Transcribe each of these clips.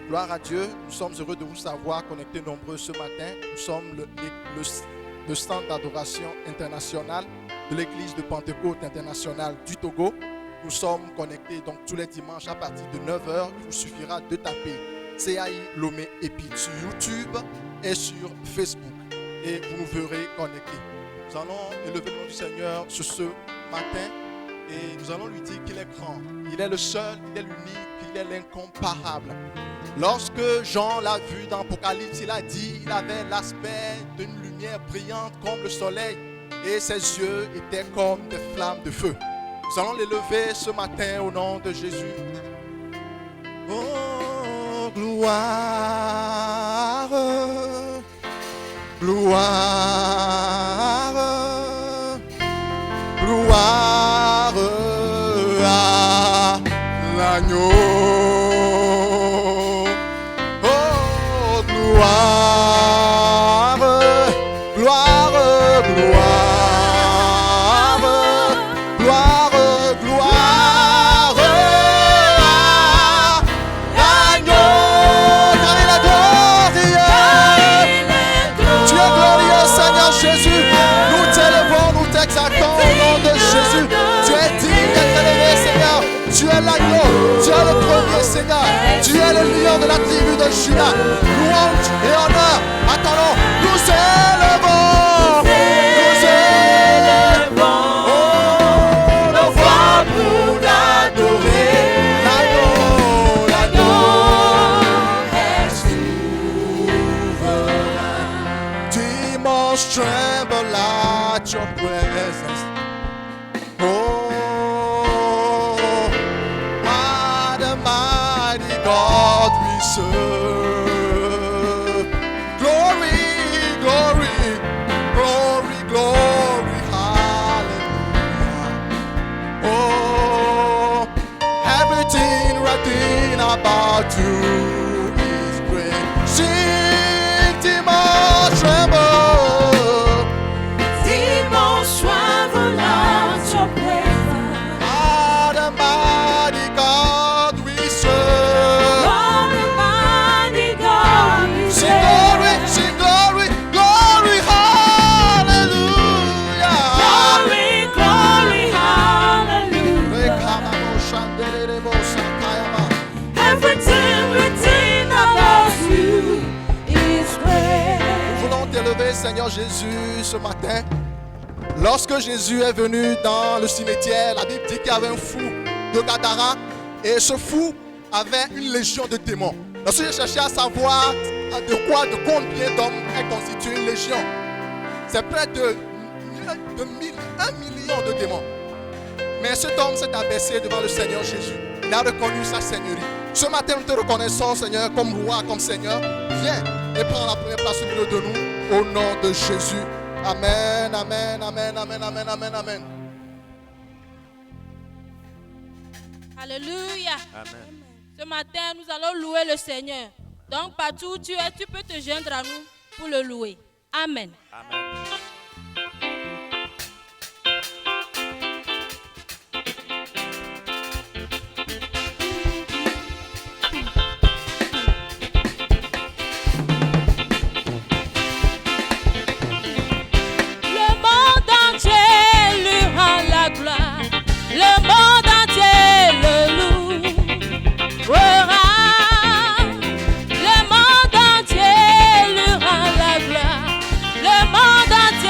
Gloire à Dieu, nous sommes heureux de vous savoir connectés nombreux ce matin. Nous sommes le centre d'adoration international de l'église de Pentecôte internationale du Togo. Nous sommes connectés donc tous les dimanches à partir de 9h. Il vous suffira de taper CAI Lomé Epi sur YouTube et sur Facebook et vous nous verrez connectés. Nous allons élever le nom du Seigneur ce matin et nous allons lui dire qu'il est grand. Il est le seul, il est l'unique, il est l'incomparable. Lorsque Jean l'a vu dans Apocalypse, il a dit qu'il avait l'aspect d'une lumière brillante comme le soleil et ses yeux étaient comme des flammes de feu. Nous allons l'élever ce matin au nom de Jésus. Oh, gloire, gloire, gloire à l'agneau. Oh, gloire, gloire, gloire, gloire, gloire à l'agneau. Car il est glorieux. Tu es glorieux, Seigneur Jésus. Nous t'élevons, nous t'exaltons au nom de Jésus. Tu es digne d'être élevé, Seigneur. Tu es l'agneau, tu es le premier, Seigneur. Tu es le lion de la tribu de Juda. Louange et honneur à ton nom. Nous élevons, nous élevons. Oh, nos voix pour l'adorer. L'agneau, l'agneau est souverain. Demons tremble at your presence. Oh, what a mighty God we serve. Glory, glory, glory, glory, hallelujah. Oh, everything written about you is great. Sing, demons tremble. Demons tremble at your presence. What a mighty God we serve. What a mighty God we Sing glory, glory, hallelujah. Glory, glory, hallelujah. Everything written about you is great. Nous voulons t'élever, Seigneur Jésus, ce matin. Lorsque Jésus est venu dans le cimetière, la Bible dit qu'il y avait un fou de Gadara et ce fou avait une légion de démons. Lorsque j'ai cherché à savoir de combien d'hommes est constituée une légion, c'est près de 1 million de démons. Mais cet homme s'est abaissé devant le Seigneur Jésus. Il a reconnu sa seigneurie. Ce matin, nous te reconnaissons, Seigneur, comme roi, comme Seigneur. Viens et prends la première place au milieu de nous, au nom de Jésus. Amen, amen, amen, amen, amen, amen, amen. Alléluia. Amen. Ce matin, nous allons louer le Seigneur. Donc, partout où tu es, tu peux te joindre à nous pour le louer. Amen. Amen. Le monde entier lui rend la gloire. Le monde entier le louera. Le monde entier lui rend la gloire. Le monde entier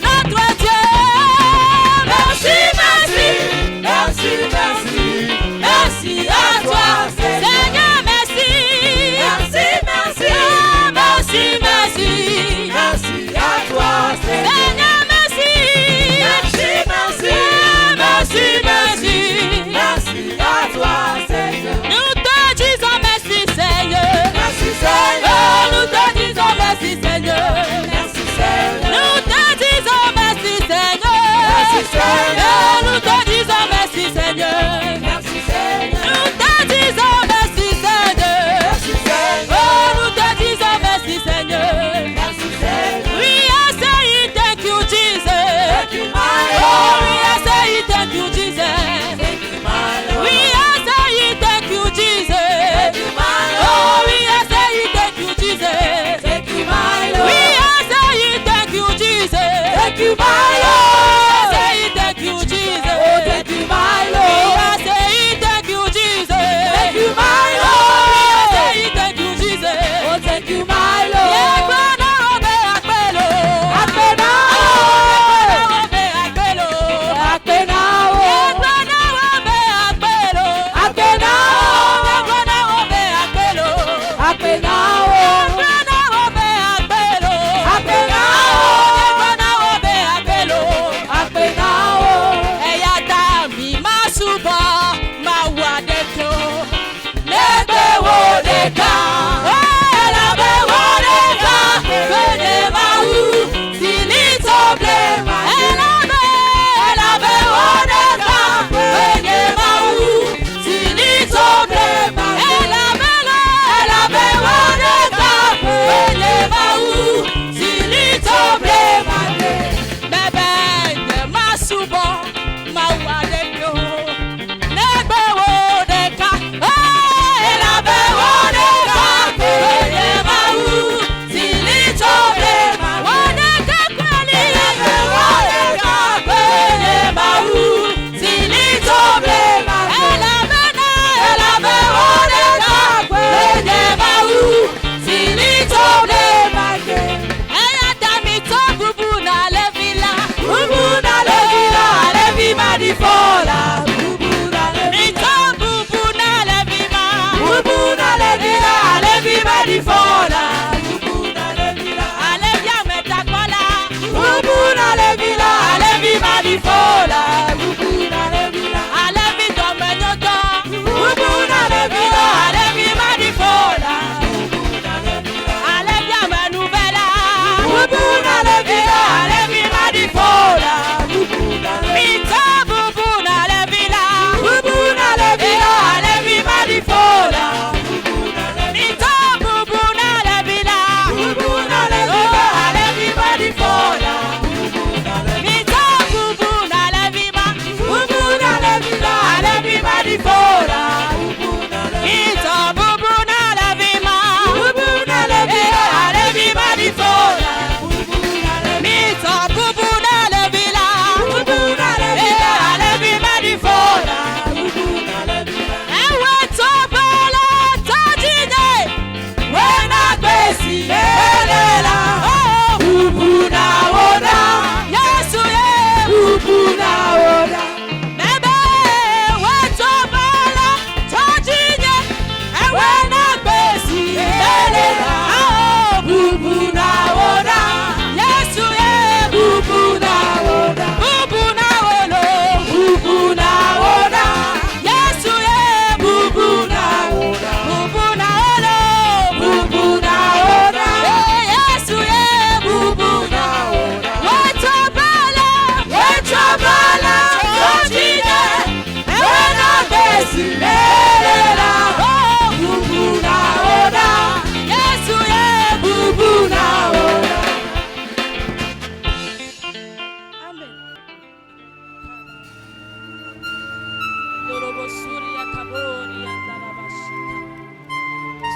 notre Dieu. Merci, merci, merci, merci, merci à toi, Seigneur, merci. Merci, merci, merci, merci, merci à toi, Seigneur, merci. Merci, merci, merci, merci, merci à toi, Seigneur. Nous te disons merci, Seigneur. Merci, Seigneur. Nous te disons merci, Seigneur. Merci, Seigneur. Nous te disons merci, Seigneur. Merci, Seigneur. Nous te disons merci, Seigneur. Merci, Seigneur. Nous te disons merci, Seigneur. Merci, Seigneur. Oh, nous te disons merci, Seigneur. Merci, Seigneur. We are saying thank you, Jesus. Thank you, my Lord. Oh, we are saying thank you, Jesus. Thank you, my Lord. We are saying thank you, Jesus. Thank you, my Lord. Oh, we are saying thank you, Jesus. Thank you, my Lord. We are saying thank you, Jesus. Thank you, my Lord. Thank you, Jesus. Oh, thank you, my Lord. We are saying thank you, Jesus. Thank you, my Lord. We are saying thank you, Jesus. Oh, thank you, my Lord.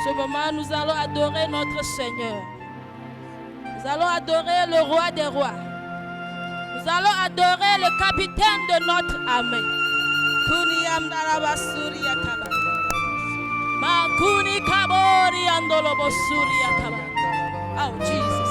ce moment, nous allons adorer notre Seigneur. Nous allons adorer le roi des rois. Nous allons adorer le capitaine de notre armée. Oh, Jesus.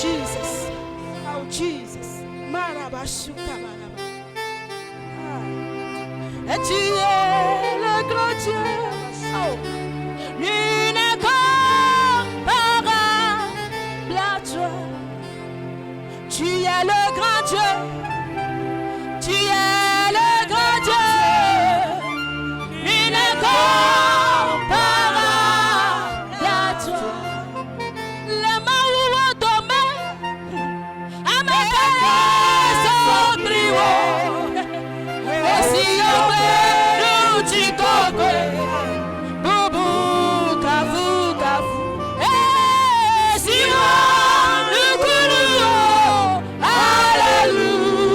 Jesus. Oh, Jesus. Marabashuka maraba. Et tu es le grand Dieu. Oh. Nul n'est comparable à toi. Tu es le grand Dieu. Tu es le grand Dieu. Nul n'est comparable à toi. Le maou dormé, à ma caresse au brio. Et si on veut nous dire boubou, kafou, kafou. Et si on nous coule, alléluia.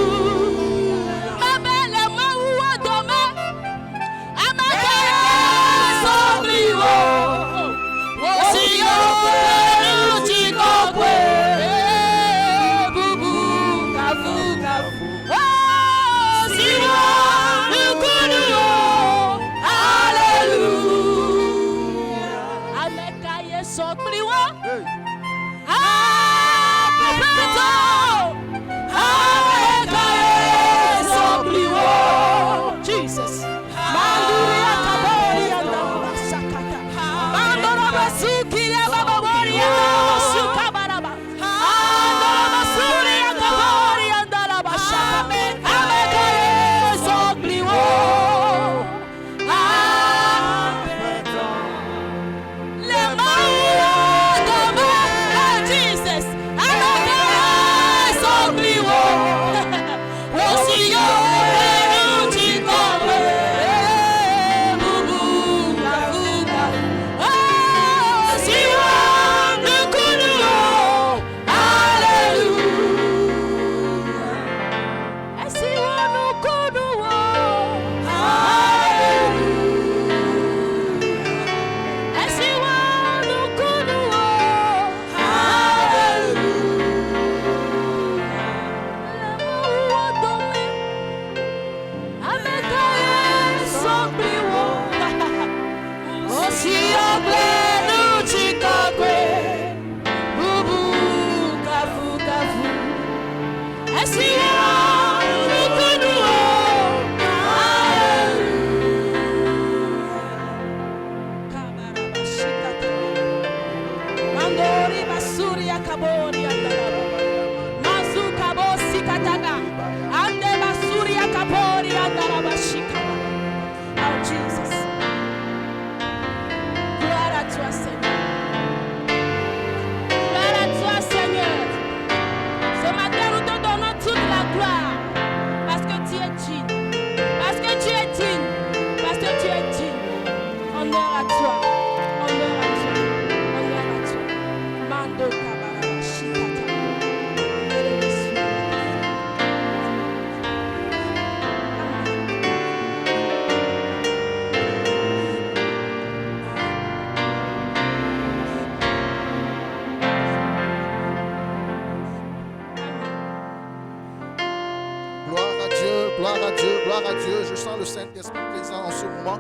je sens le Saint-Esprit présent en ce moment.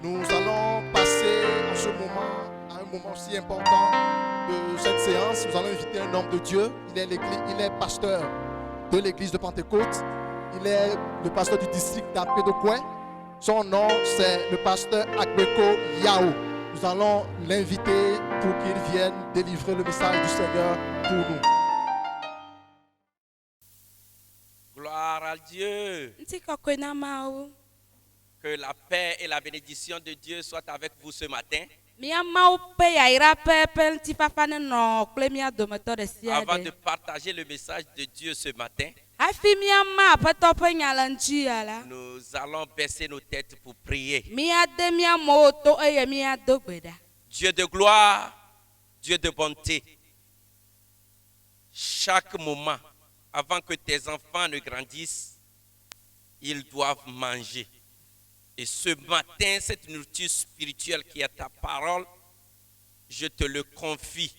Nous allons passer en ce moment à un moment si important de cette séance. Nous allons inviter un homme de Dieu. Il est pasteur de l'église de Pentecôte. Il est le pasteur du district d'Apédokoué. Son nom, c'est le pasteur Agbeko Yao. Nous allons l'inviter pour qu'il vienne délivrer le message du Seigneur pour nous. Gloire à Dieu. Que la paix et la bénédiction de Dieu soient avec vous ce matin. Avant de partager le message de Dieu ce matin, nous allons baisser nos têtes pour prier. Dieu de gloire, Dieu de bonté, chaque moment, avant que tes enfants ne grandissent, ils doivent manger. Et ce matin, cette nourriture spirituelle qui est ta parole, je te le confie.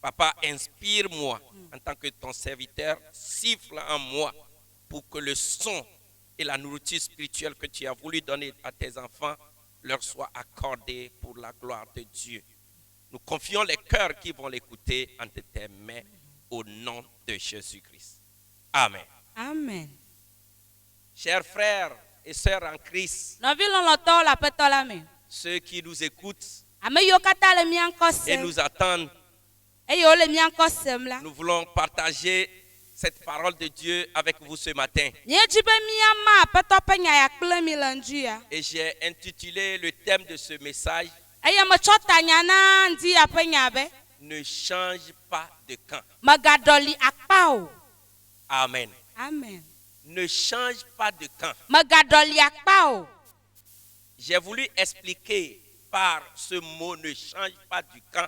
Papa, inspire-moi en tant que ton serviteur, siffle en moi pour que le son et la nourriture spirituelle que tu as voulu donner à tes enfants leur soient accordés pour la gloire de Dieu. Nous confions les cœurs qui vont l'écouter entre tes mains au nom de Jésus-Christ. Amen. Amen. Chers frères et sœurs en Christ, ceux qui nous écoutent et nous attendent, nous voulons partager cette parole de Dieu avec vous ce matin. Et j'ai intitulé le thème de ce message « Ne change pas de camp ». Amen. Amen. Ne change pas de camp. J'ai voulu expliquer par ce mot « ne change pas du camp »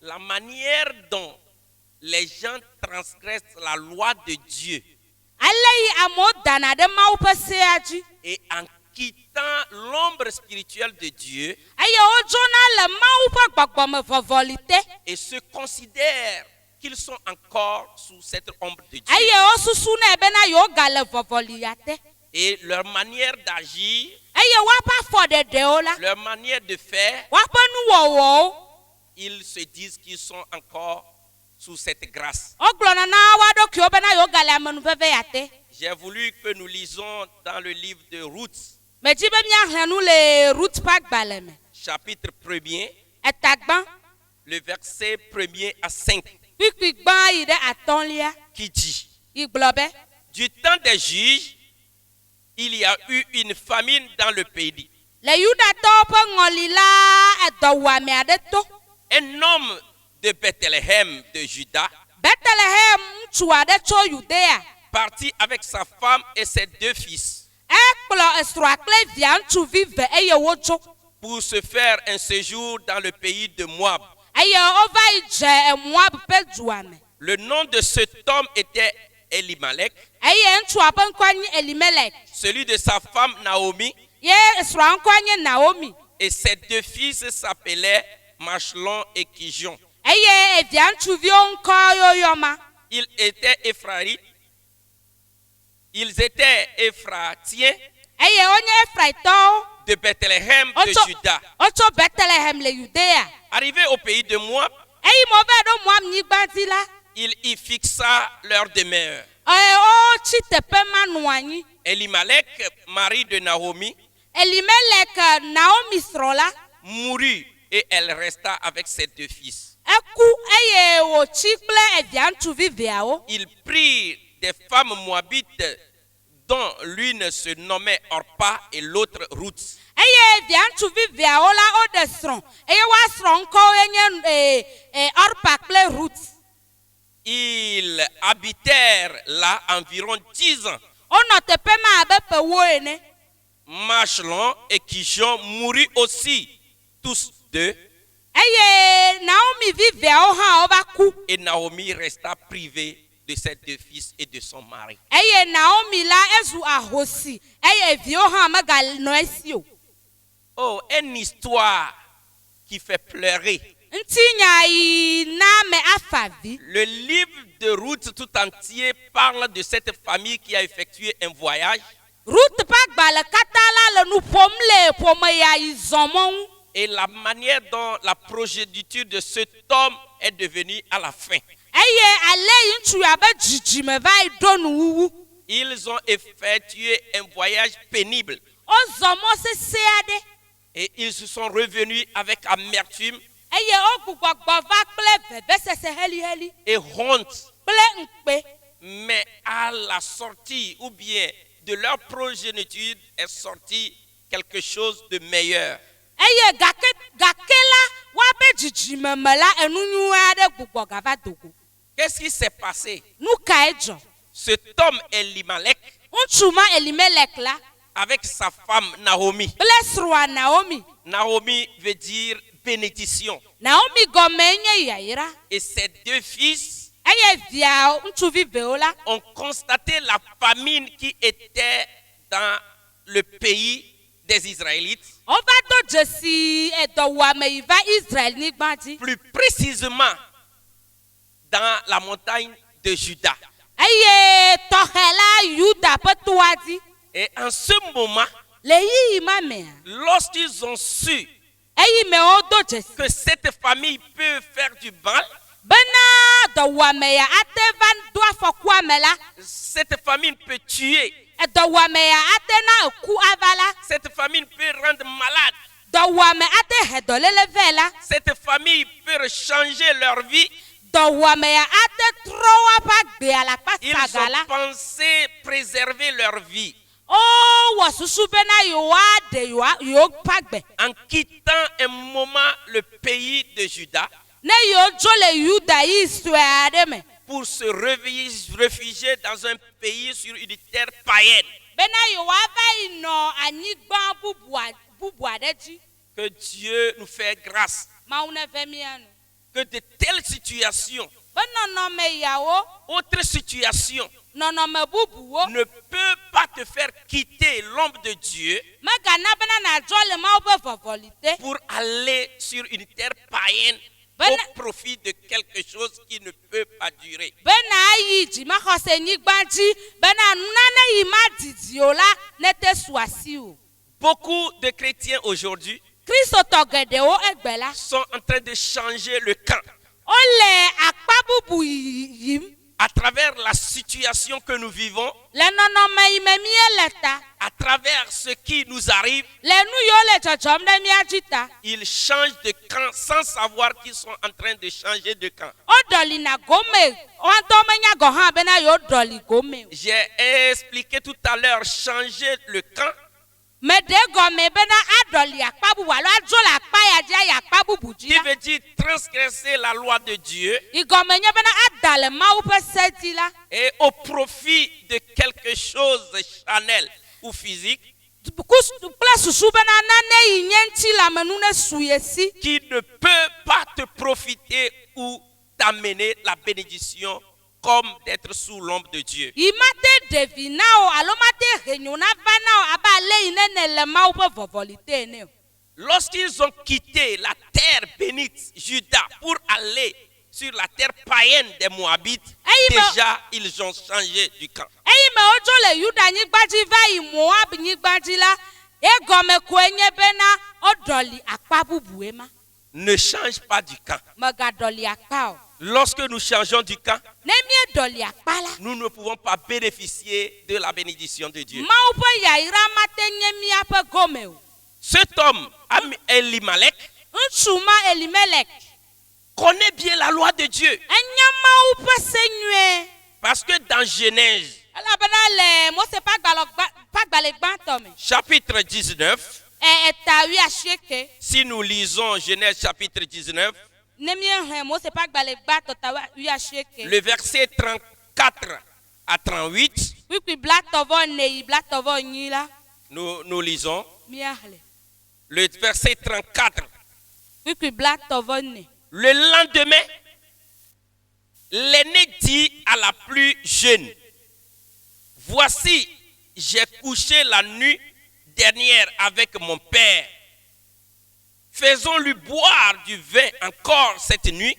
la manière dont les gens transgressent la loi de Dieu et en quittant l'ombre spirituelle de Dieu et se considèrent qu'ils sont encore sous cette ombre de Dieu. Et leur manière d'agir, leur manière de faire, ils se disent qu'ils sont encore sous cette grâce. J'ai voulu que nous lisons dans le livre de Ruth, chapitre 1er, le verset 1er à 5, qui dit: du temps des juges, il y a eu une famine dans le pays. Un homme de Bethléem de Juda partit avec sa femme et ses 2 fils pour se faire un séjour dans le pays de Moab. Le nom de cet homme était Elimelech, celui de sa femme Naomi, et ses 2 fils s'appelaient Machlon et Kijon. Ils étaient Éphraïtiens de Bethléem de Juda. Arrivés au pays de Moab, il y fixa leur demeure. Elimelech, mari de Naomi, mourut et elle resta avec ses 2 fils. Ils prirent des femmes moabites dont l'une se nommait Orpa et l'autre Ruth. Ils habitèrent là environ 10 ans. Machlon et Kijon moururent aussi, tous 2. Et Naomi resta privée de ses 2 fils et de son mari. Oh, une histoire qui fait pleurer. Le livre de Ruth tout entier parle de cette famille qui a effectué un voyage. Et la manière dont la progéniture de cet homme est devenue à la fin. Ils ont effectué un voyage pénible. Et ils se sont revenus avec amertume et honte. Mais à la sortie ou bien de leur progéniture est sorti quelque chose de meilleur. Qu'est-ce qui s'est passé? Cet homme Elimelech avec sa femme Naomi. Naomi veut dire bénédiction. Et ses deux fils ont constaté la famine qui était dans le pays des Israélites. Plus précisément dans la montagne de Juda. Et en ce moment, lorsqu'ils ont su que cette famille peut faire du mal, cette famille peut tuer, cette famille peut rendre malade, cette famille peut changer leur vie. Ils ont pensé préserver leur vie en quittant un moment le pays de Juda pour se réfugier dans un pays sur une terre païenne. Que Dieu nous fait grâce que de telles situations, autre situation, ne peut pas te faire quitter l'ombre de Dieu pour aller sur une terre païenne au profit de quelque chose qui ne peut pas durer. Beaucoup de chrétiens aujourd'hui sont en train de changer le camp. À travers la situation que nous vivons, à travers ce qui nous arrive, ils changent de camp sans savoir qu'ils sont en train de changer de camp. J'ai expliqué tout à l'heure, changer le camp. Qui veut dire transgresser la loi de Dieu et au profit de quelque chose de charnel ou physique qui ne peut pas te profiter ou t'amener la bénédiction comme d'être sous l'ombre de Dieu. Lorsqu'ils ont quitté la terre bénite, Juda, pour aller sur la terre païenne des Moabites, déjà ils ont changé du camp. Ne change pas du camp. Lorsque nous changeons du camp, nous ne pouvons pas bénéficier de la bénédiction de Dieu. Cet homme, Elimelech, connaît bien la loi de Dieu. Parce que dans Genèse, chapitre 19, si nous lisons Genèse chapitre 19, le verset 34 à 38, nous lisons le verset 34. Le lendemain, l'aîné dit à la plus jeune, voici, j'ai couché la nuit dernière avec mon père. faisons-lui boire du vin encore cette nuit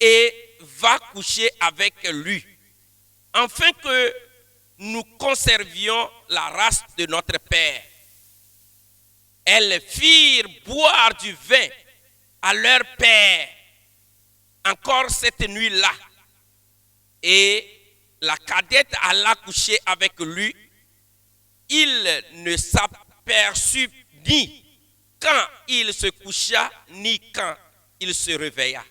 et va coucher avec lui, afin que nous conservions la race de notre père. Elles firent boire du vin à leur père encore cette nuit-là. Et la cadette alla coucher avec lui. Il ne s'aperçut ni quand il se coucha, ni quand il se réveilla.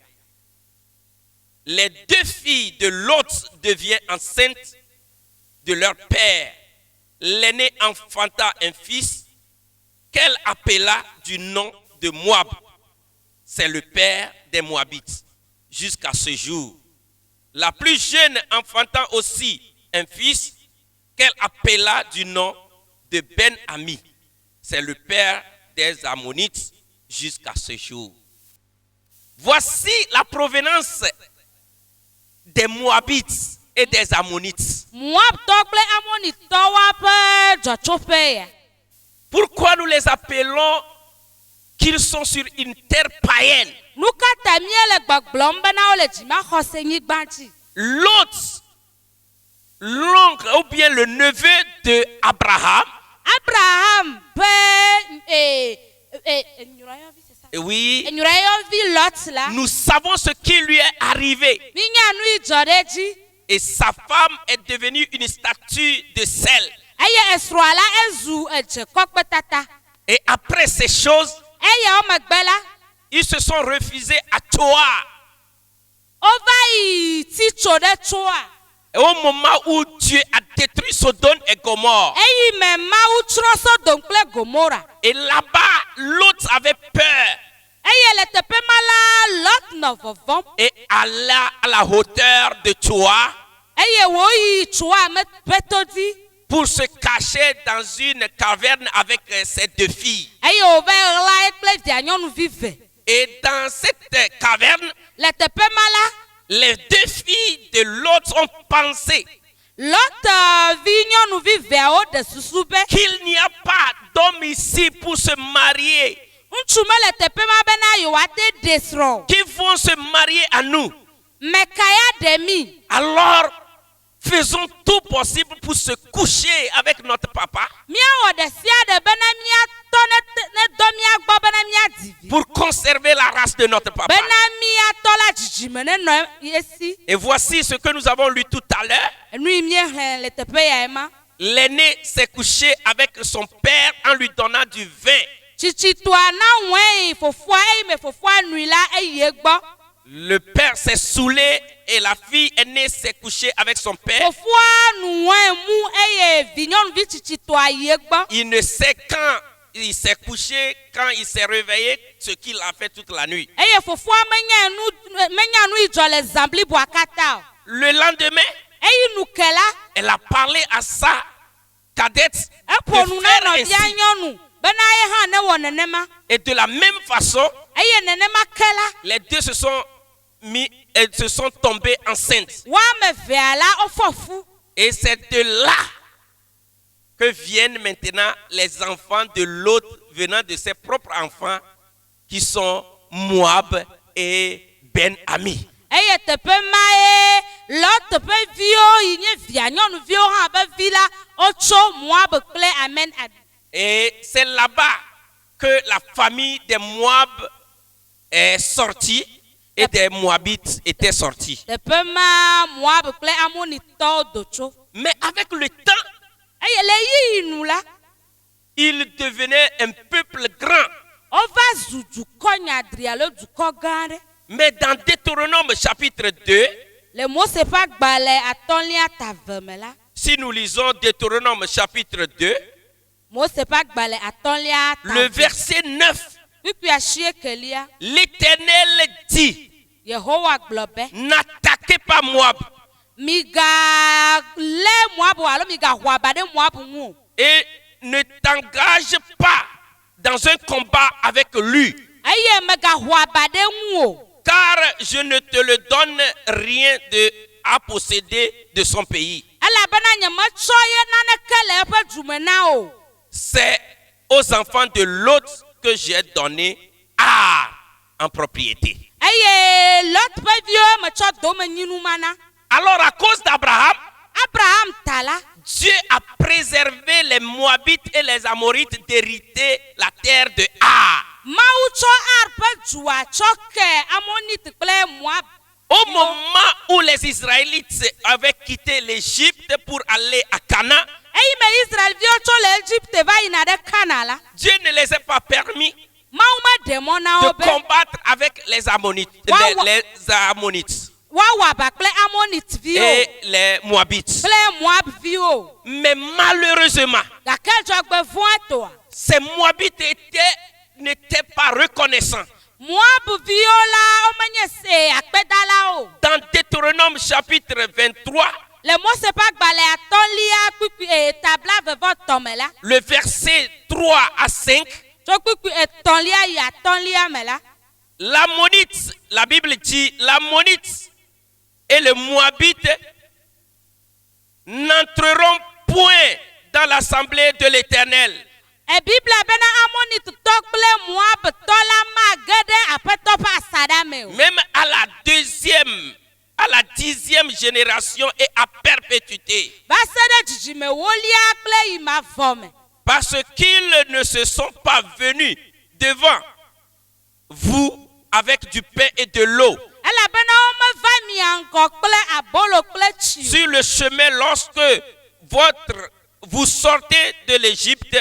Les deux filles de l'autre deviennent enceintes de leur père. L'aînée enfanta un fils qu'elle appela du nom de Moab. C'est le père des Moabites jusqu'à ce jour. La plus jeune enfanta aussi un fils qu'elle appela du nom de Ben-Ami. C'est le père des Ammonites jusqu'à ce jour. Voici la provenance des Moabites et des Ammonites. Pourquoi nous les appelons qu'ils sont sur une terre païenne? L'autre, l'oncle ou bien le neveu de Abraham, oui, nous savons ce qui lui est arrivé. Et sa femme est devenue une statue de sel. Et après ces choses, ils se sont refusés à Toa. Et au moment où Dieu a détruit Sodome et Gomorrhe, et là-bas, l'autre avait peur et alla à la hauteur de Toa pour se cacher dans une caverne avec ses deux filles. Et dans cette caverne, les deux filles de Lot ont pensé qu'il n'y a pas d'homme ici pour se marier, qui vont se marier à nous. Alors, faisons tout possible pour se coucher avec notre papa, pour conserver la race de notre papa. Et voici ce que nous avons lu tout à l'heure. L'aîné s'est couché avec son père en lui donnant du vin. Le père s'est saoulé et la fille aînée s'est couchée avec son père. Il ne sait quand il s'est couché, quand il s'est réveillé, ce qu'il a fait toute la nuit. Le lendemain, elle a parlé à sa cadette de faire ainsi. Et de la même façon, les deux se sont tombés enceintes. Et c'est de là que viennent maintenant les enfants de l'autre venant de ses propres enfants qui sont Moab et Ben-Ami. Et c'est là-bas que la famille des Moab est sortie et des Moabites étaient sortis. Mais avec le temps, ils devenaient un peuple grand. Mais dans Deutéronome chapitre 2, si nous lisons Deutéronome chapitre 2, le verset 9, l'Éternel dit, n'attaquez pas Moab et ne t'engage pas dans un combat avec lui, car je ne te le donne rien à posséder de son pays. C'est aux enfants de Lot que j'ai donné Ar en propriété. eye Lot ƒe viwo me tsɔ domenyinu ma na. Alors à cause d'Abraham, Abraham ta la, Dieu a préservé les Moabites et les Amorites d'hériter la terre de Ar. Mawu tsɔ Ar ƒe dua tsɔ ke Amonite kple Moab. Au moment où les Israélites avaient quitté l'Égypte pour aller à Canaan, Eyime Israelviwo tso le Egypte va yina ɖe Kana la. Dieu ne les a pas permis Mawu me ɖe mɔ na wo de be combattre avec les Ammonites, Wow. les Ammonites woawɔ aba kple Amonite viwo et les Moabites. kple Moab viwo. Mais malheureusement, Gake dzɔgbevɔ̃a toa. ces Moabites n'étaient pas reconnaissants. Moab viwo la womenye se akpedalawo. Dans Deutéronome chapitre 23, Le Mose ƒe agbalẽ atɔ̃lia kpukpui tabla vevɔtɔ̃ me la. le verset 3 à 5, Tso kpukpui etɔ̃lia yi atɔ̃lia me la. l'Ammonite, la Bible dit, l'Ammonite et le Moabite n'entreront point dans l'assemblée de l'Éternel. Biblia bena Amonitɔ kple Moabtɔ la mage ɖe aƒetɔ ƒe asaɖa me o. Même à la dixième génération et à perpétuité. Va se ɖe dzidzime wolia kple yi mavɔ me. Parce qu'ils ne se sont pas venus devant vous avec du pain et de l'eau Elabena womeva mia ŋgɔ kple abolo kple tsi o. sur le chemin lorsque vous sortez de l'Égypte,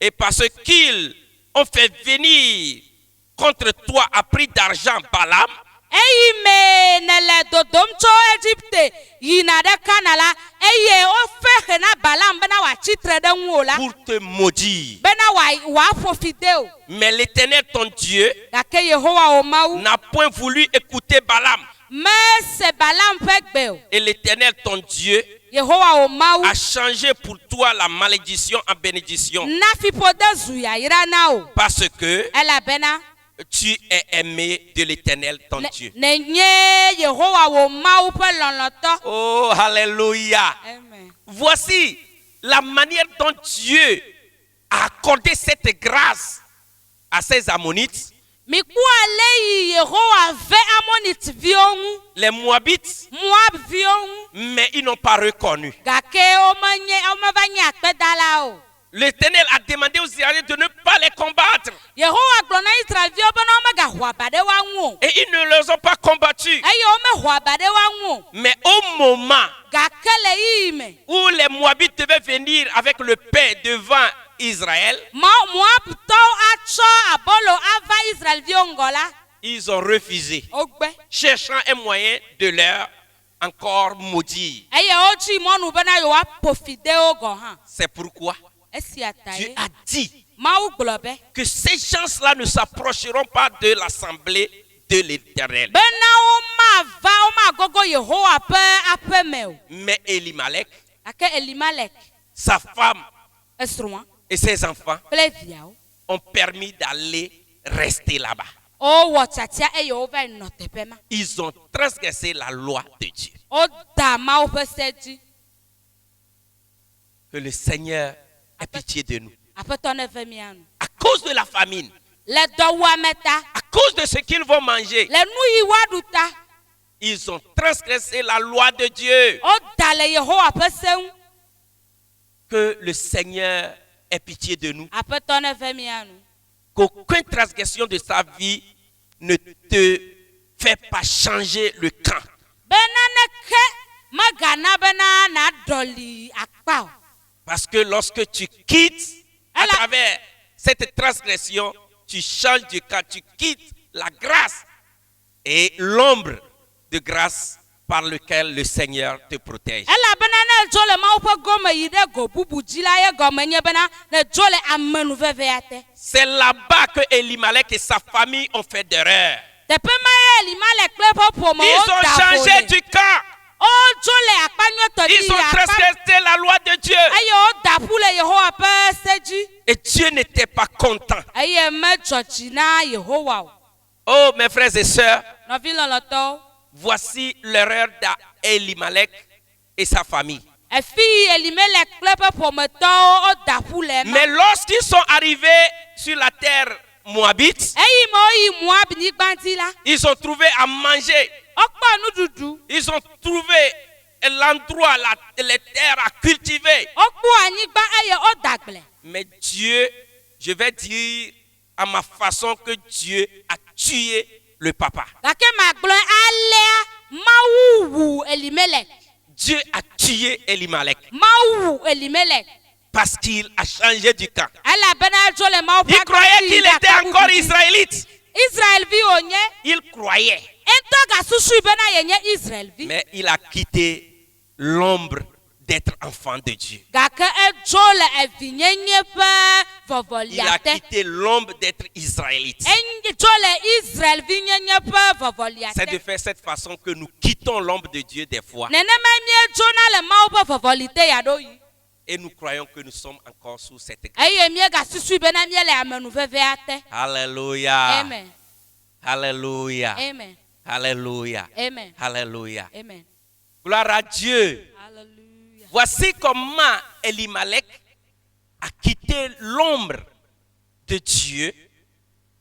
et parce qu'ils ont fait venir contre toi à prix d'argent Balaam, Eyime ne le dodom tso Egypte yina ɖe Kana la eye wofe he na Balaam bena wòatsitre ɖe ŋuwò la pour te maudire. bena wòaƒo fi de o. Mais l'Éternel, ton Dieu, Gake Yehowa wò Mawu n'a point voulu écouter Balaam. mese Balaam ƒe gbe o. Et l'Éternel, ton Dieu, Yehowa wò Mawu a changé pour toi la malédiction en bénédiction. na fiƒode zu yayra na o. Parce que Elabena tu es aimé de l'Éternel, ton Dieu. nenye Yehowa wò Mawu ƒe lɔlɔ̃tɔ. Oh, alléluia. Amen. Voici la manière dont Dieu a accordé cette grâce à ces Ammonites, Miku ale yi Yehowa ve Amonite viwo ŋu, les Moabites, Moab viwo ŋu. mais ils n'ont pas reconnu. Gake womeva nye akpedala o. L'Éternel a demandé aux Israélites de ne pas les combattre. Yehowa gblɔ na Israelviwo bena womegahɔ aba ɖe woa ŋu o. Et ils ne les ont pas combattus. Eye womehɔ aba ɖe woa ŋu o. Mais au moment Gake le yiyi me, où les Moabites devaient venir avec le pain devant Israël, Moabtɔwo atsɔ abolo ava Israelviwo ŋgɔ la, ils ont refusé, wogbe. cherchant un moyen de leur encore maudire. Eye wotsi mɔnu bena yewoaƒo fi de wo gɔ hã. C'est pourquoi Esia ta Dieu ye. a dit Mawu gblɔ be que ces gens-là ne s'approcheront pas de l'assemblée de l'Éternel. bena womagogo Yehowa ƒe aƒe me o. Mais Elimelech, Gake Elimelek, sa femme esrɔ̃a et ses enfants kple viawo ont permis d'aller rester là-bas. wowɔ tiatia eye wova yi nɔ teƒe ma. Ils ont transgressé la loi de Dieu. Woda Mawu ƒe se dzi. Que le Seigneur ait pitié de nous. Aƒetɔ neve mia nu. À cause de la famine, Le dɔwuame ta, à cause de ce qu'ils vont manger, le nu yi woaɖu ta, ils ont transgressé la loi de Dieu. woda le Yehowa ƒe se ŋu. Que le Seigneur ait pitié de nous. Aƒetɔ neve mia nu. Qu'aucune transgression de sa vie ne te fait pas changer le camp. Be naneke megana bena naɖɔli akpa o. Parce que lorsque tu quittes à Alors- travers cette transgression, tu changes de camp, tu quittes la grâce et l'ombre de grâce par lequel le Seigneur te protège. Elabena ne dzo le Mawu ƒe gome yi ɖe go bubu dzi la ye gɔme nye bena ne dzo le amenuvevea te. C'est là-bas que Elimelech et sa famille ont fait d'erreur. Teƒe ma ye Elimelek kple eƒe ƒome Ils ont woda vo changé le. du camp. Wodzo le akpa nyuietɔ dzi Ils ont yi akpa transgressé la loi de Dieu. eye woda ƒu le Yehowa ƒe se dzi Et Dieu n'était pas content. eye medzɔ dzi na Yehowa o. Oh, mes frères et sœurs, Nɔvi lɔlɔtɔwo, voici l'erreur d'Elimelech et sa famille. efi yi Elimelek kple eƒe ƒometɔwo woda ƒu le ema. Mais lorsqu'ils sont arrivés sur la terre Moabites, eyi me woyi Moab nyigba dzi la ils ont trouvé à manger. wokpɔ nuɖuɖu Ils ont trouvé l'endroit, les terres à cultiver. wokpɔ anyigba eye wodagble. Mais Dieu, je vais dire à ma façon que Dieu a tué le papa. Gake magblɔe alea Mawu wu Elimelech. Dieu a tué Elimelech Mawu wu Elimelech. parce qu'il a changé du camp. Elabena edzo le Mawu Il croyait qu'il était encore israélite. Israelvi wonye. Il croyait. Ento gasusu bena yenye Israelvi. Mais il a quitté l'ombre d'être enfant de Dieu. Gake edzo le evinyenye ƒe Il a vɔvɔlia te. quitté l'ombre d'être israélite. Edzo le Israelvi nyenye ƒe vɔvɔlia C'est de te. faire cette façon que nous quittons l'ombre de Dieu des fois. Nenema miedzona le Mawu ƒe vɔvɔli te yaɖo yi. Et nous croyons que nous sommes encore sous cette grâce. Eye miegasusu bena miele amenuvevea te. Alléluia. Amen. Alléluia. Amen. Alléluia. Amen. Alléluia. Amen. Gloire à Dieu. Hallelujah. Voici comment Elimelech a quitté l'ombre de Dieu,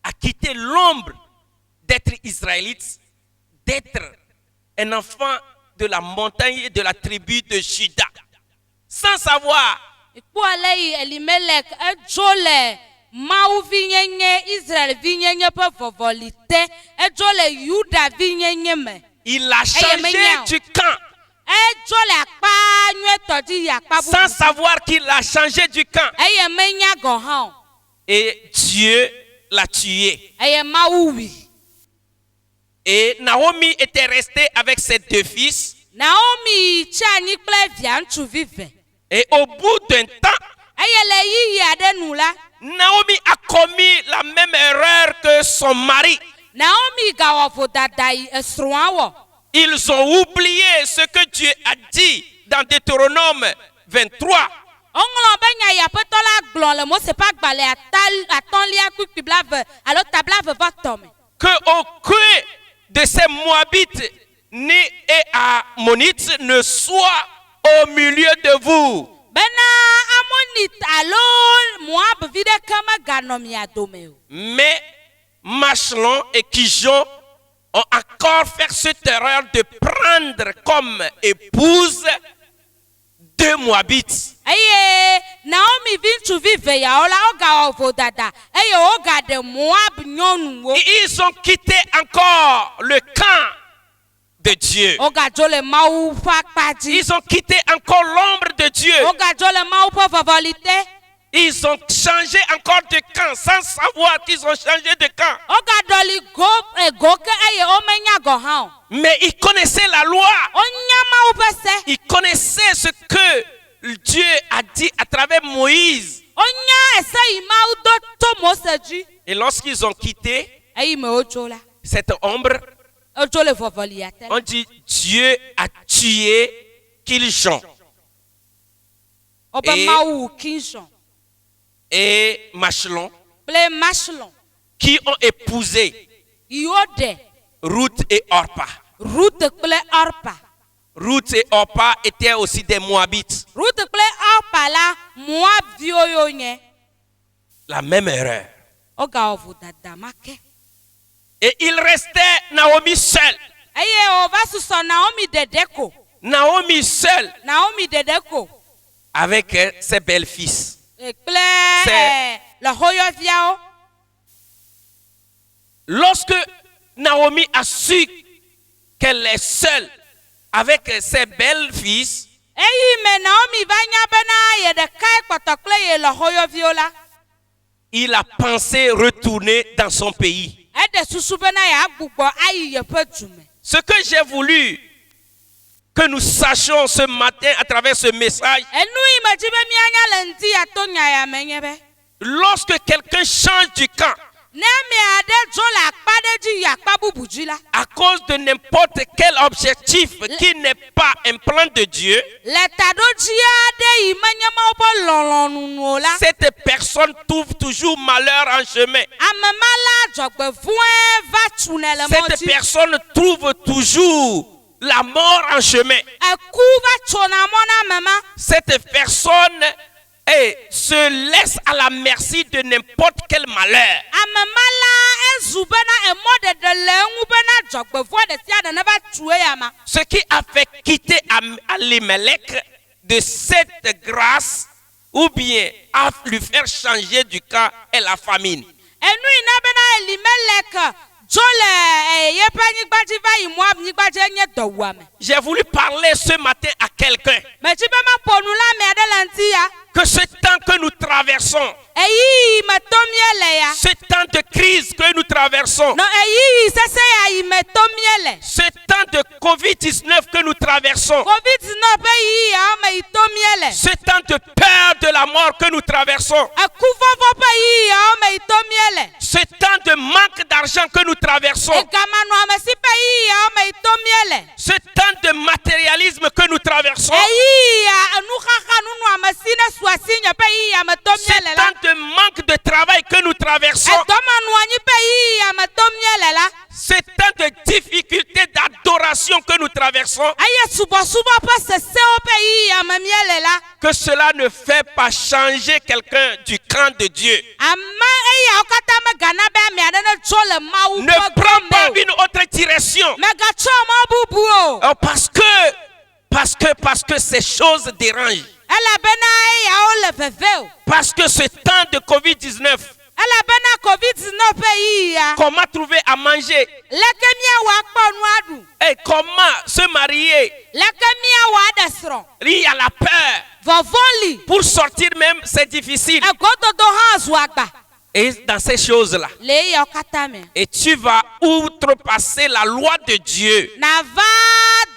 a quitté l'ombre d'être israélite, d'être un enfant de la montagne et de la tribu de Juda, sans savoir Ikpɔle yi Elimelech edzo le Mawu vi nyenye Israel vi nyenye ƒe vɔvɔli te. Edzo le Yuda vi nyenye me. il a changé du camp, Edzo le akpa nyuietɔ dzi yi akpa sans bubu. savoir qu'il a changé du camp. Eye menya gɔ hã o. Et Dieu l'a tué. Eye Mawu wui. Et Naomi était restée avec ses deux fils. Naomi tsi anyi kple via ŋutsuvi ve. Et au bout d'un temps, Eye le yiyi aɖe nu la, Naomi a commis la même erreur que son mari. Naomi gawɔ vodada yi esrɔ̃a wɔ. Ils ont oublié ce que Dieu a dit dans Deutéronome 23. Woŋlɔ be nya yi aƒetɔ la gblɔ le Mose ƒe agbalẽ atɔ̃lia kpikpi blave alo ta blave-vɔ-tɔ me. Que aucun de ces Moabites ni Ammonites ne soit au milieu de vous. Bena Amonite alo Moab vi ɖeke meganɔ mia dome o. Mais Machlon et Kijon ont encore fait cette erreur de prendre comme épouse deux Moabites. Eye Naomi vi ŋutsuvi ve yawo la wogawɔ vodada eye wogaɖe Moab nyɔnuwo. Ils ont quitté encore le camp de Dieu. Wogadzo le Mawu ƒe akpa dzi. Ils ont quitté encore l'ombre de Dieu. Wogadzo le Mawu ƒe vɔvɔli te. Ils ont changé encore de camp sans savoir qu'ils ont changé de camp. Wogaɖɔli go ke eye womenya gɔ hã o. Mais ils connaissaient la loi. Wonya Mawu ƒe se. Ils connaissaient ce que Dieu a dit à travers Moïse. Wonya ese yi Mawu do to Mose dzi. Et lorsqu'ils ont quitté Eyi me wodzo la. cette ombre, Wodzo le vɔvɔlia te. on dit Dieu a tué Kiljon Wobe Et- Mawu wu Kinshon et Machlon kple Machlon qui ont épousé yi woɖe Ruth et Orpa. Ruth kple Orpa. Ruth et Orpa étaient aussi des Moabites. Ruth kple Orpa la Moabviwo yo nye. La même erreur. Wogawɔ vodada ma ke. Et il restait Naomi seule. Eye wòva susɔ Naomi ɖeɖe ko. Naomi seule Naomi ɖeɖe ko. avec ses belles-fils. Kple C'est- le xoyɔviawo. Lorsque Naomi a su qu'elle est seule avec ses belles-fils, Eyi me Naomi va nya bena ye ɖekae kpɔtɔ kple ye le xoyɔviwo la. il a pensé retourner dans son pays. Eɖe susu bena yeagbugbɔ ayi yeƒe dume. Ce que j'ai voulu que nous sachions ce matin à travers ce message, Enu yi me dzi be mianya le ŋdi ato nya ya me nye be. lorsque quelqu'un change du camp Ne ame aɖe dzo le akpa ɖe dzi yi akpa bubu dzi la. à cause de n'importe quel objectif qui n'est pas un plan de Dieu, Le taɖodzi aɖe yi menye Mawu ƒe lɔlɔ̃nu o la. cette personne trouve toujours malheur en chemin. Ame ma la dzɔgbevɔ̃e va tsunɛ le mɔ Cette dzi. personne trouve toujours la mort en chemin. Eku va tsona mɔ na ame ma. Cette personne et se laisse à la merci de n'importe quel malheur. Amemala ezu bena emode de lengu bena dzɔgbevɔ de sia de ne va tue yama. Ce qui a fait quitter Elimelech de cette grâce ou bien à lui faire changer du camp est la famine. Enu ina bena Elimelech dzole yeƒe anyigbaji va yi Moab nyigbaji nye dɔwuame. J'ai voulu parler ce matin à quelqu'un Metsi be ma ƒo nu la mea ɖe le ŋuti ya. que ce temps que nous traversons, Eyiyi me tom mie le ya. ce temps de crise que nous traversons, No eyiyi sese ya yi me tom mie le. ce temps de Covid-19 que nous traversons, COVID-19 ƒe yiyi ya me yi tom mie le. ce temps de peur de la mort que nous traversons, Ekuvɔvɔ ƒe yiyi ya me yi tom mie le. ce temps de manque d'argent que nous traversons, Egamanoamesi ƒe yiyi ya me yi tom mie le. ce temps de matérialisme que nous traversons, Eyiyi ya enuxaxa nunuamesi ne su asi nye ƒe yiyi ya me tom ce mie le la. temps de manque de travail que nous traversons, Edɔmenuanyi ƒe yiyi ya me tom mie le la. ce temps de difficulté d'adoration que nous traversons, Eye subɔsubɔ ƒe sesewo ƒe yiyi ya me mie le la. que cela ne fait pas changer quelqu'un du camp de Dieu. Ame eyawo katã megana be ame aɖe ne tso le Mawu Ne ƒe prends pas gbɔ me o. une autre direction. Megatrɔ mɔ bubu o. Oh, parce que ces choses dérangent. Elabena eyawo le veve o. Parce que ce temps de Covid-19, Elabena COVID-19 ƒe yiyi ya. comment trouver à manger Leke míawɔ akpɔ nu aɖu. et comment se marier, Leke míawɔ aɖe srɔ̃. il y a la peur. Vɔvɔ̃ li. Pour sortir même, c'est difficile. Egododo hã zu agba. Et dans ces choses-là, Le eyawo katã me. et tu vas outrepasser la loi de Dieu Nava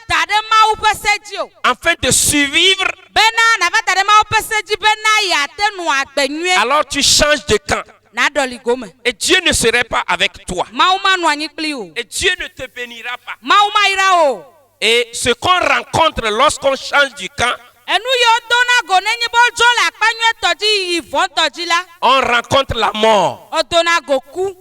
da ɖe Mawu ƒe se dzi o. afin de survivre. Bena nava da ɖe Mawu ƒe se dzi bena yeate nu agbe nyuie. Alors tu changes de camp. Naɖɔli gome. Et Dieu ne serait pas avec toi. Mawu manɔ anyi kpli o. Et Dieu ne te bénira pas. Mawu mayra o. Et ce qu'on rencontre lorsqu'on change du camp, Enu yiwo dona go nenye be wodzo le akpa nyuietɔ dzi yi vɔ̃tɔ dzi la, on rencontre la mort. wodona go ku.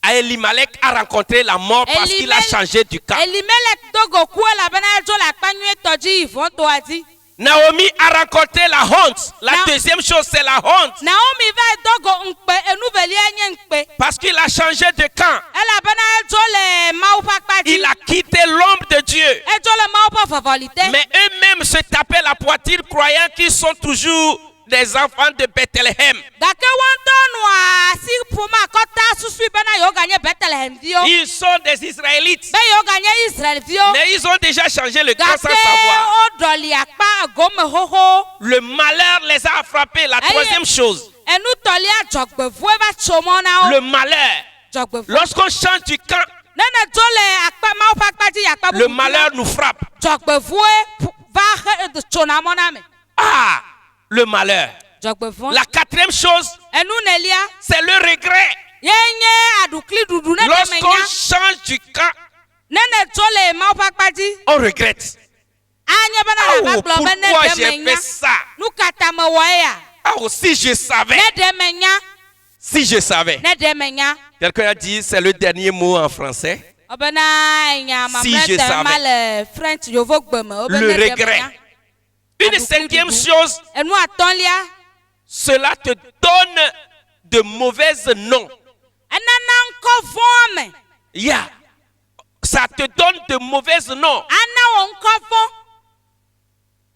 Elimelech a rencontré la mort parce qu'il a changé du camp. Elimelech do go ku elabena edzo le akpa nyuietɔ dzi yi vɔ̃tɔa dzi. Naomi a rencontré la honte. La Na- deuxième chose, c'est la honte. Naomi va do go ŋukpe enuvelia nye ŋukpe. Parce qu'il a changé de camp. Elabena edzo le Mawu ƒe akpa dzi. Il a quitté l'ombre de Dieu. Edzo le Mawu ƒe vɔvɔli te. Mais eux-mêmes se tapaient la poitrine croyant qu'ils sont toujours des enfants de Bethléem. Gake woŋutɔ nɔa asi ƒom akɔta susui bena yewo ganye Bethlehem viwo. Ils sont des Israélites. Be yewo ganye Israel viwo. Mais ils ont déjà changé le camp Gake sans savoir. woɖɔli akpa gome xoxo. Le malheur les a frappés. La troisième chose, Enutɔlia dzɔgbevɔe va tso mɔ na wo. le malheur. Dzɔgbevɔ. Lorsqu'on change du camp, Nene dzo le akpa Mawu ƒe akpa dzi yi akpa le bubu dzi malheur la, nous frappe. dzɔgbevɔe va xe tsona mɔ na me. Ah, le malheur. Dzɔgbevɔ. La quatrième chose, Enu nelia c'est le regret. ye nye aɖukli ɖuɖu ne ɖe me Lorsqu'on nya. change du camp, Nene dzo le Mawu ƒe akpa dzi. on regrette. Anye bena Oh, nava gblɔ be ne pourquoi ɖe me j'ai nya. fait ça? Nu ka ta mewɔ eya? Ah, si je savais. Ne ɖe me nya. Si je savais. Ne ɖe me nya. Quelqu'un a dit, c'est le dernier mot en français. Wobena enya Si je mamlɛtɛ ma savais. le French yovogbe me. Wobe Le ne ɖe me regret. nya. Une Aɖukli cinquième ɖuɖu. chose, Enu atɔ̃lia. cela te donne de mauvais noms. Enana ŋkɔ vɔ̃ me. Yeah. Ça te donne de mauvais noms. Ana wò ŋkɔ vɔ̃.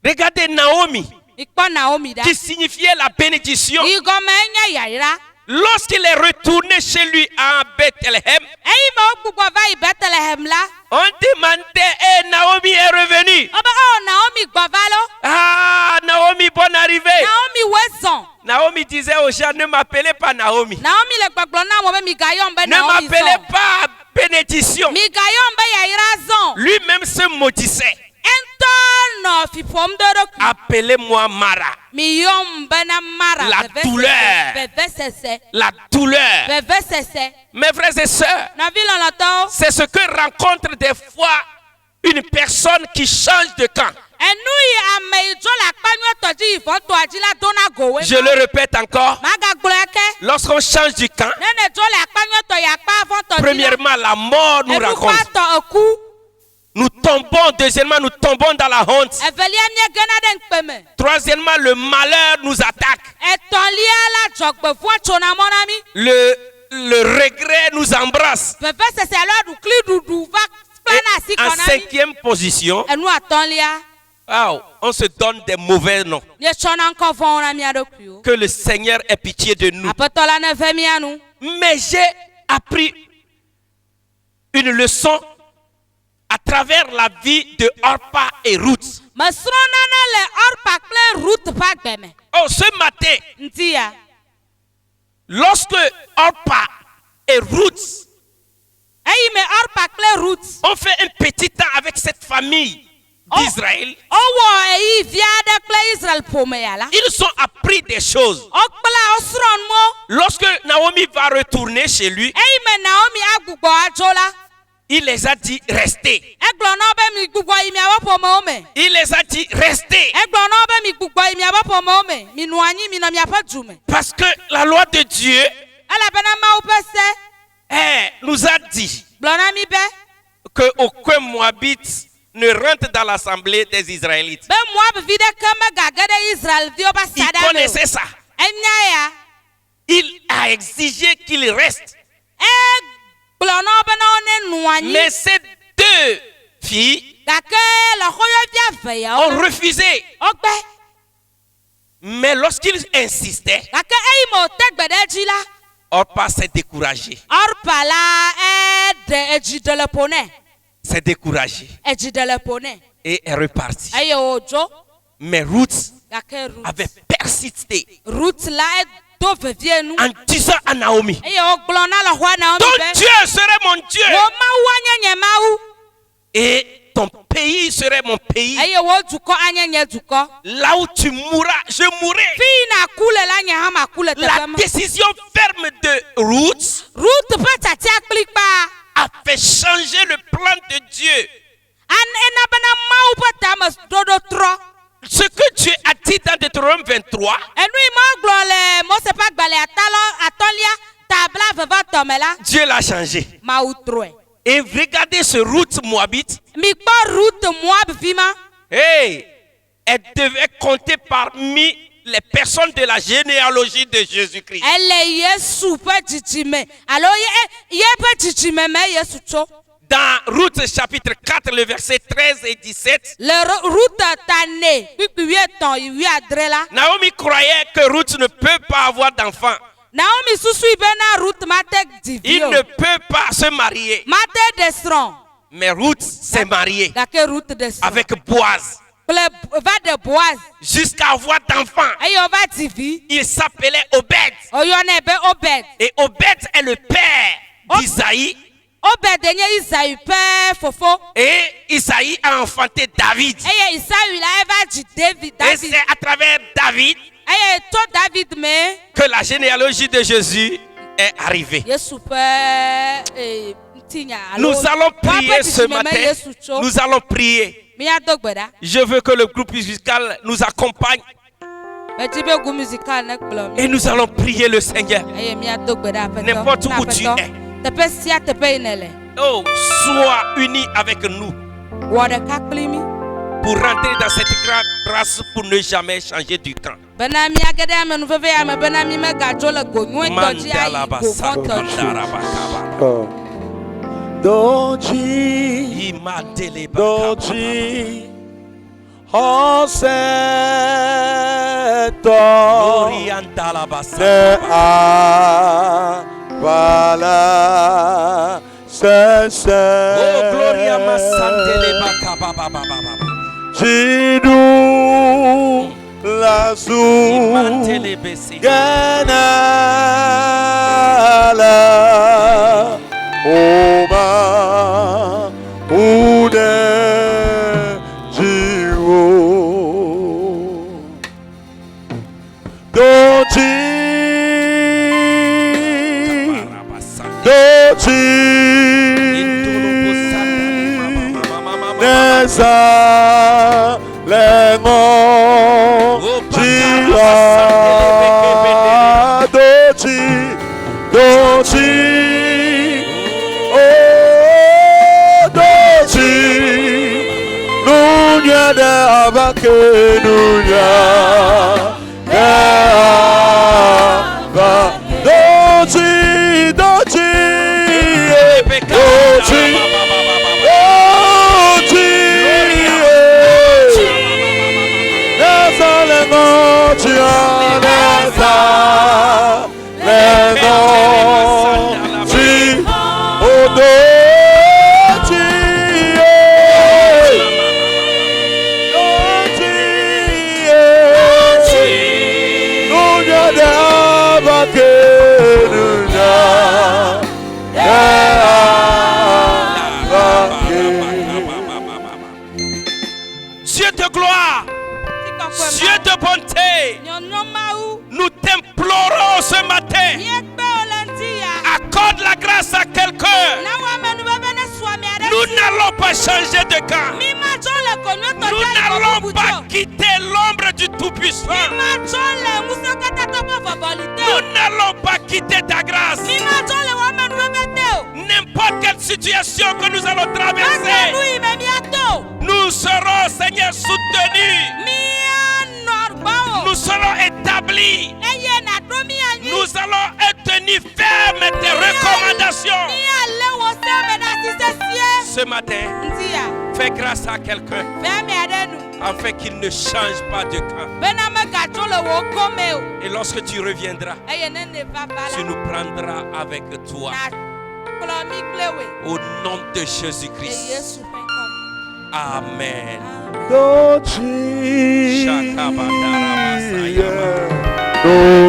Regardez Naomi, Ikpɔ Naomi ɖa. qui signifiait la bénédiction. Yi gɔme nye yayra. Lorsqu'il est retourné chez lui à Bethléem, Eyi me wogbugbɔ va yi Bethlehem la. on demandait, et Naomi est revenue. Wobe o Naomi gbɔ va lo. Ah, Naomi, bonne arrivée. Naomi woe zɔn. Naomi disait aux gens, ne m'appelez pas Naomi. Naomi le gbɔgblɔ na mo be migayɔm be Ne Naomi m'appelez zɔn. pas bénédiction. Migayɔm be yayra zɔn. Lui-même se maudissait. Entɔ nɔ fiƒom do ɖokui. Appelez-moi Mara. Miyɔm bena Mara. La veve douleur. sese, Veve sese. La douleur. Veve sese. Mes frères et sœurs, Nɔvi lɔlɔtɔwo. c'est ce que rencontre des fois une personne qui change de camp. Enu yi ame yi dzo le akpa nyuietɔ dzi yi vɔ̃tɔa dzi la dona gowoe. Je le répète encore, Magagblɔe ke. lorsqu'on change du camp, Nene dzo le akpa nyuietɔ yi akpa vɔ̃tɔ dzi la. premièrement, la mort nous rencontre. Enuxatɔ eku. nous tombons. Deuxièmement, nous tombons dans la honte. Evelia miegena ɖe ŋukpe me. Troisièmement, le malheur nous attaque. Etɔ̃lia la dzɔgbevɔ̃ tsona mɔ na mi. Le regret nous embrasse. Vevesese alo aɖukli ɖuɖu va kplana asi Et kɔ en na mi. cinquième position, Enu atɔ̃lia. on se donne des mauvais noms. Mietsɔna ŋkɔ vɔ̃wo na mia ɖokuiwo. Que le Seigneur ait pitié de nous. Aƒetɔ la neve mia nu. Mais j'ai appris une leçon à travers la vie de Orpa et Ruth. Mesrɔ̃ nane le Orpa kple Ruth ƒe agbe me. Oh, ce matin, Ŋti ya. lorsque Orpa et Ruth Eyime Orpa kple Ruth. ont fait un petit temps avec cette famille d'Israël, Owɔ eyi vi aɖe kple Israel ƒomea la. ils ont appris des choses. Wokpla wosrɔ̃ mɔ. Lorsque Naomi va retourner chez lui, Eyime Naomi agbugbɔ adzo la. il les a dit restez. Egblɔ na wo be mi gbugbɔ yi miaƒe ƒomewo me. Il les a dit restez. Egblɔ na wo be mi gbugbɔ yi miaƒe ƒomewo me. Minɔ anyi minɔ miaƒe du me. Parce que la loi de Dieu Elabena Mawu ƒe se nous a dit gblɔ na mi be que aucun Moabite ne rentre dans l'assemblée des Israélites. be Moabvi ɖeke megage ɖe Israelviwo ƒe Il asaɖa me o. connaissait ça. Enya ya. Il a exigé qu'il reste. Egblɔ na wo be na wo nenɔ anyi. Mais ces deux filles Gake le xɔyɔvi eve yawo. ont refusé. Wogbe. Mais lorsqu'ils insistaient, Gake eyime wote gbe ɖe edzi la. Orpa s'est découragé. Orpa la eɖe edzi ɖe le ƒo nɛ. S'est découragé Edzi ɖe le ƒo nɛ. et est reparti. Eye wodzo. Mais Ruth Gake Ruth. avait persisté Ruth la edo vevie nu. en disant à Naomi, Eye wogblɔ na le xɔa Naomi ton be. Dieu serait mon Dieu Wo Mawu anye nye Mawu. et ton pays serait mon pays. Eye wo dukɔ anye nye dukɔ. Là où tu mourras, je mourrai. Fi na ku le la nye hã ma ku le La teƒe ma. décision ferme de Ruth Ruth ƒe tatiakplikpa. a fait changer le plan de Dieu. Ena bena Mawu ƒe tameɖoɖo trɔ. Ce que Dieu a dit dans Deutéronome 23, Enu yi Mawu gblɔ le Mose ƒe agbalẽ atɔ̃lia ta blaeve-vɔ-tɔ me la. Dieu l'a changé. Mawu trɔe. Et regardez ce Ruth Moabite. Mi kpɔ Ruth Moabvi ma. Hey, elle devait compter parmi les personnes de la généalogie de Jésus-Christ. Ele Yesu ƒe dzidzime alo ye ƒe dzidzime me Yesu tso. Dans Ruth chapitre 4, le verset 13 et 17, Le Ruth tane kpikpi 13 yi 17 la. Naomi croyait que Ruth ne peut pas avoir d'enfant. Naomi susui bena Ruth mate di vi Il o. ne peut pas se marier. Mate de srɔ̃. Mais Ruth s'est mariée Gake Ruth de srɔ̃. avec Boaz Kple va de Boaz. jusqu'à avoir d'enfants. Eye wova di vi. Il s'appelait Obed. Oyɔnɛ be Obed. Et Obed est le père d'Isaïe. Obed nye Isaï ƒe fofo. Et Isaïe a enfanté David. Eye Isaï la eva dzi David. Et c'est à travers David Eye to David me. que la généalogie de Jésus est arrivée. Yesu ƒe ntinya. Nous allons prier Woaƒe ce dzidzime me matin. Yesu tso. Nous allons prier. Míado gbe ɖa. Je veux que le groupe musical nous accompagne Medzi be gu musical ne kplɔ mi. et nous allons prier le Seigneur. Eye míado gbe ɖa aƒetɔ. N'importe où tu Na es. aƒetɔ. Teƒe sia teƒe yi ne le. Oh, sois unis avec nous Wɔ ɖeka kpli mi. pour rentrer dans cette grande grâce pour ne jamais changer du camp. Bena míage ɖe ame nuveve ya me bena mi megadzo le go nyuietɔ dzi ayi go vɔtɔ dzi. Doji, doji, oseto ne avala sese. Oh, Gloria Masandele Baka Baba Baba. Jidu lazu Imantele Besi. ganala Oma ude jiwo doji doji neza lengo jia doji doji oh doji bakenunya doji doji doji Dieu de gloire, Dieu de bonté, nous t'implorons ce matin. Accorde la grâce à quelqu'un. Nous n'allons pas changer de camp. Nous n'allons pas quitter l'ombre du Tout-Puissant. Nous n'allons pas quitter ta grâce. N'importe quelle situation que nous allons traverser, nous serons, Seigneur, soutenus. Nous serons établis. Nous allons être tenus fermes tes recommandations. Ce matin, fais grâce à quelqu'un afin qu'il ne change pas de camp. Et lorsque tu reviendras, tu nous prendras avec toi. Au nom de Jésus-Christ. Amen. doji Shakabandara Masaya. doji